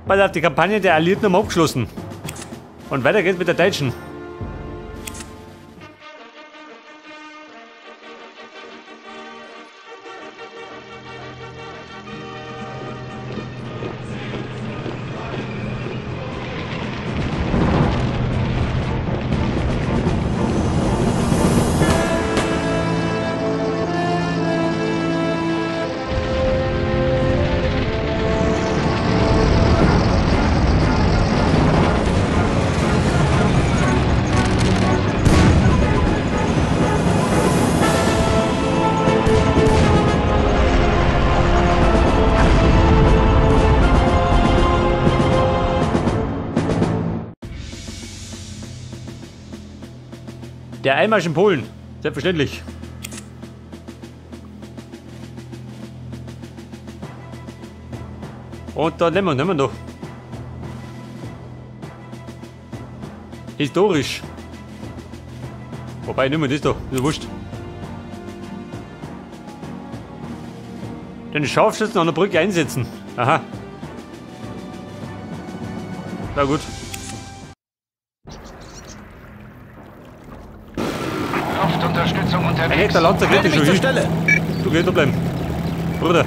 Bald hat die Kampagne der Alliierten haben abgeschlossen. Und weiter geht's mit der Deutschen. Der Einmarsch in Polen. Selbstverständlich. Und da nehmen wir noch. Historisch. Wobei, nehmen wir das da. Ist ja wurscht. Den Scharfschützen an der Brücke einsetzen. Aha. Na gut. Luftunterstützung unterwegs. Der Lanzer geht schon hin. Stelle. Du gehst da bleiben. Bruder.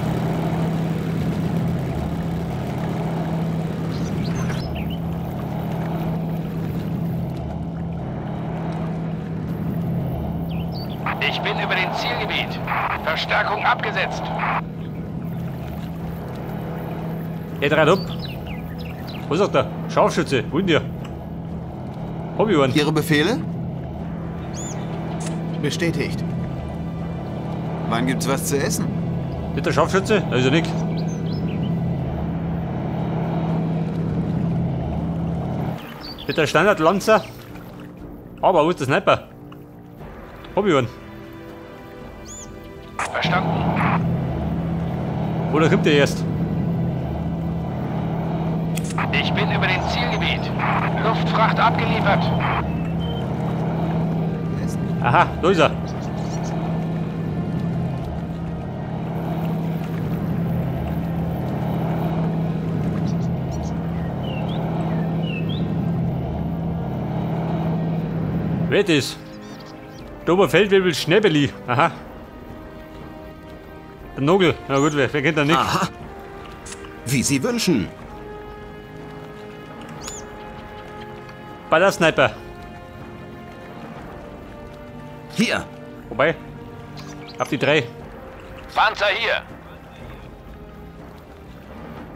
Ich bin über dem Zielgebiet. Verstärkung abgesetzt. Er dreht ab. Was sagt er? Scharfschütze. Wohin dir? Hab ich einen. Ihre Befehle? Bestätigt. Wann gibt's was zu essen? Nicht der Scharfschütze? Da ist er nicht. Nicht der Standardlanzer. Aber wo ist der Sniper? Hab ich einen. Verstanden. Oder kommt der erst? Ich bin über dem Zielgebiet. Luftfracht abgeliefert. Aha, da ist er. Wer ist? Der Oberfeldwebel Schnäbeli. Aha. Der Nogel. Na gut, wer kennt er nicht? Aha. Wie Sie wünschen. Ballersniper. Hier. Wobei. Auf die 3. Panzer hier.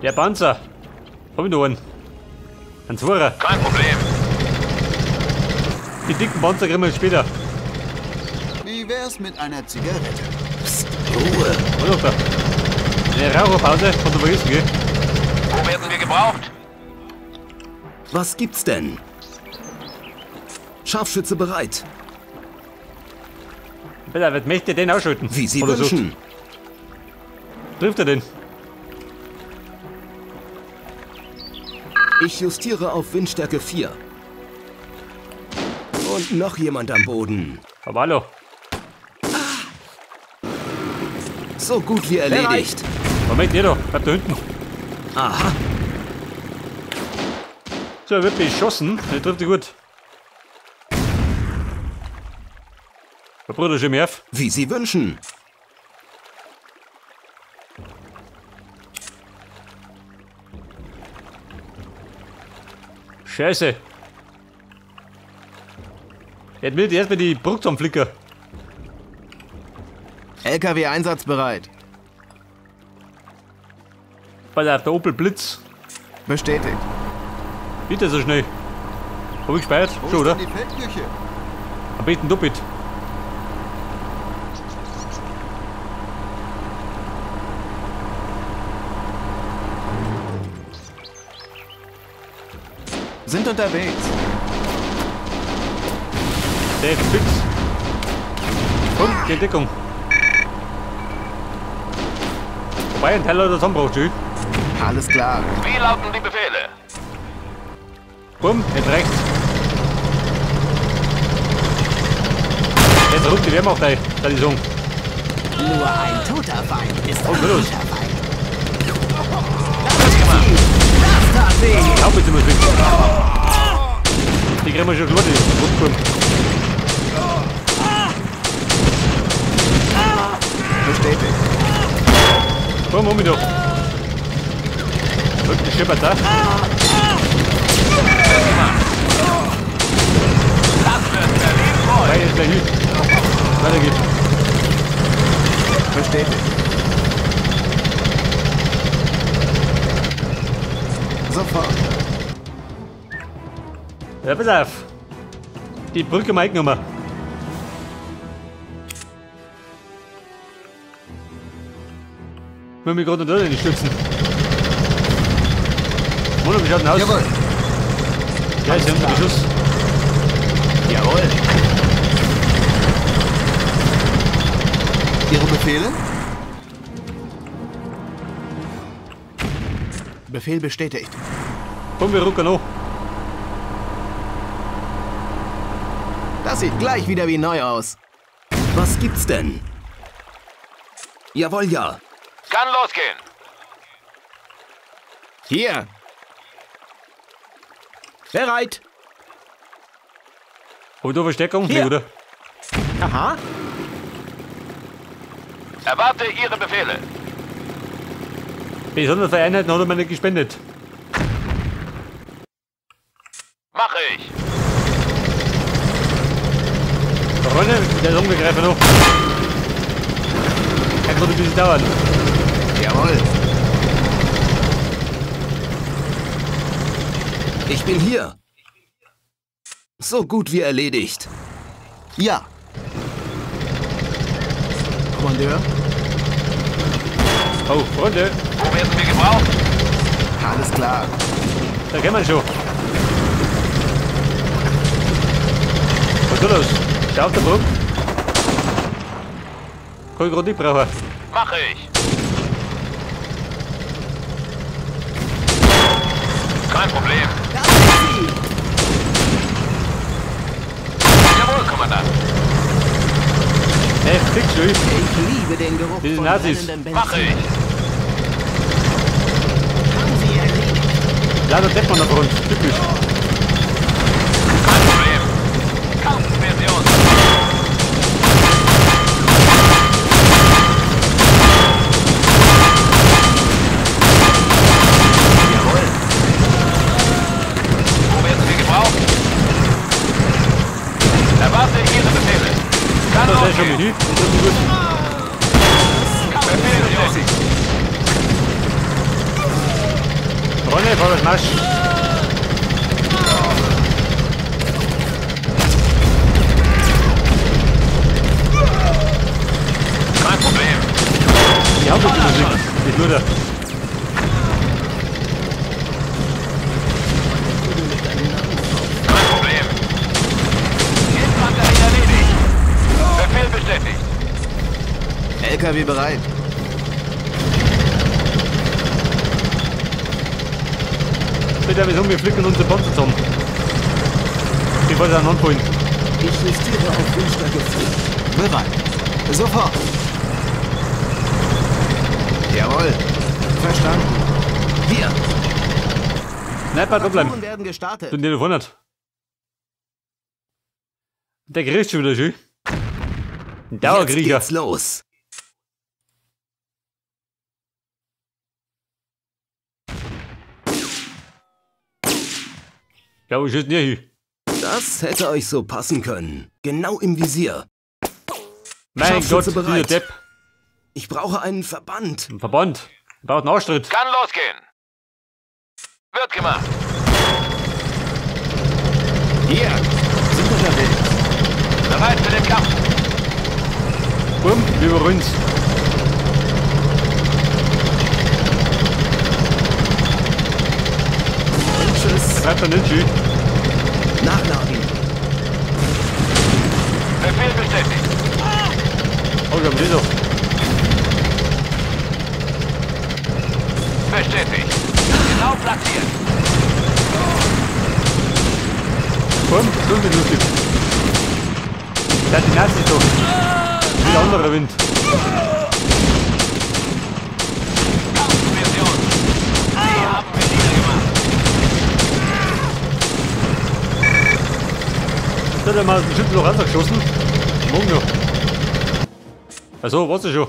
Der Panzer. Hab ich noch einen. Ein Zweier. Kein Problem. Die dicken Panzer kriegen wir später. Wie wär's mit einer Zigarette? Psst, Ruhe. Was sagt er? Eine Raucherpause. Kannst du vergessen, gell? Wo werden wir gebraucht? Was gibt's denn? Scharfschütze bereit. Wer möchte den ausschalten? Wie Sie Oder so. wünschen. Trifft er den? Ich justiere auf Windstärke 4. Und noch jemand am Boden. Aber hallo. So gut wie erledigt. Moment, jeder. Bleib da hinten. Aha. So, er wird beschossen. Der trifft dich gut. Der Bruder schon mehr. Wie Sie wünschen. Scheiße. Er will erstmal die Brücke zum Flicker. LKW einsatzbereit. Weil auf der Opel Blitz. Bestätigt. Bitte so schnell. Hab ich gespeiert? Wo Schon, ist oder? denn die Feldküche? Am besten doppelt. Sind unterwegs. Der ist fix. Komm, die Deckung. Wobei ein Teller zusammen braucht, tschüss. Alles klar. Wie lauten die Befehle? Bumm, jetzt rechts. Jetzt rückt die Wehrmacht ein, Tradition. Nur ein toter Feind ist ein los. guter Feind. Das tat Doppelt sind wir weg. Die kriegen wir schon klar, die Rundkurven. Bestätigt. Komm, um mich doch. Rücken die Schippert da. Weil jetzt gleich hin. Weiter geht's. Bestätigt. Sofort. Ja, pass auf. Die Brücke mal eingenommen. Ich will mich gerade noch nicht stützen. Wunder, wie schaut denn aus? Jawohl. Ja, ist ja unter Beschuss. Jawohl. Ihre Befehle? Befehl bestätigt. Komm, wir rucken noch. Das sieht gleich wieder wie neu aus. Was gibt's denn? Jawohl, ja. Kann losgehen. Hier. Bereit. Hol du Verstärkung? Nee, Hier. oder? Aha. Erwarte Ihre Befehle. Besondere Einheiten hat er mir nicht gespendet. Mache ich. Freunde, der ist umgegriffen noch. Kann gerade ein bisschen dauern. Jawohl. Ich bin hier. So gut wie erledigt. Ja. Kommandeur. Oh, Freunde, Wo werden wir gebraucht? Alles klar. da kennen wir schon. Was ist los? Schau auf der Brücke. Kann ich gerade nicht brauchen. Mache ich. Kein Problem. Jawohl, Kommandant. Hey, fix schon. Ich liebe den Geruch Diese von Nazis. brennendem Mache Benzin. ich. Haben Sie erledigt. Leider Deppmann auf uns. Typisch. Kein Problem. Kampfversion. Jawohl. Wo werden wir gebraucht? Erwarte Ihre Befehle. Kann Das ist schon losgehen. Menü. Das ist gut. Kampfversion. Freunde, vorwärts Marsch. Kein Problem. Die Hauptmusik. Nicht nur da. Kein Problem. Infanterie erledigt. Befehl bestätigt. LKW bereit. Bitte, wir flicken unsere Panzer zusammen. Ich wollte einen anholen. Ich justiere auf Windstärke 4. Bereit. Sofort. Jawohl. Verstanden. Hier. Sniper, da bleiben. Touren werden gestartet. Du den Telefon hat. Der kriegt schon wieder schön. Ein Jetzt Dauerkriecher. geht's los. Ja, ich schießt nie hin. Das hätte euch so passen können. Genau im Visier. Mein Gott, Scharfschütze dieser bereit. Depp. Ich brauche einen Verband. Ein Verband. Braucht einen Ausstritt. Kann losgehen. Wird gemacht. Hier. Sind unterwegs. Bereit für den Kampf. Bumm, über uns. Und tschüss. Bleibt dann nicht schön. Nachladen. Befehl bestätigt. Oh, wir haben den doch. Bestätigt. Genau platziert. Bumm, 5 Minuten. Der hat die Nazis doch. Wieder anderer Wind. Kampfversion. Die haben wir niedergemacht. hat er mal aus dem Schüttelloch rausgeschossen. Morgen noch. Also, war's ja schon.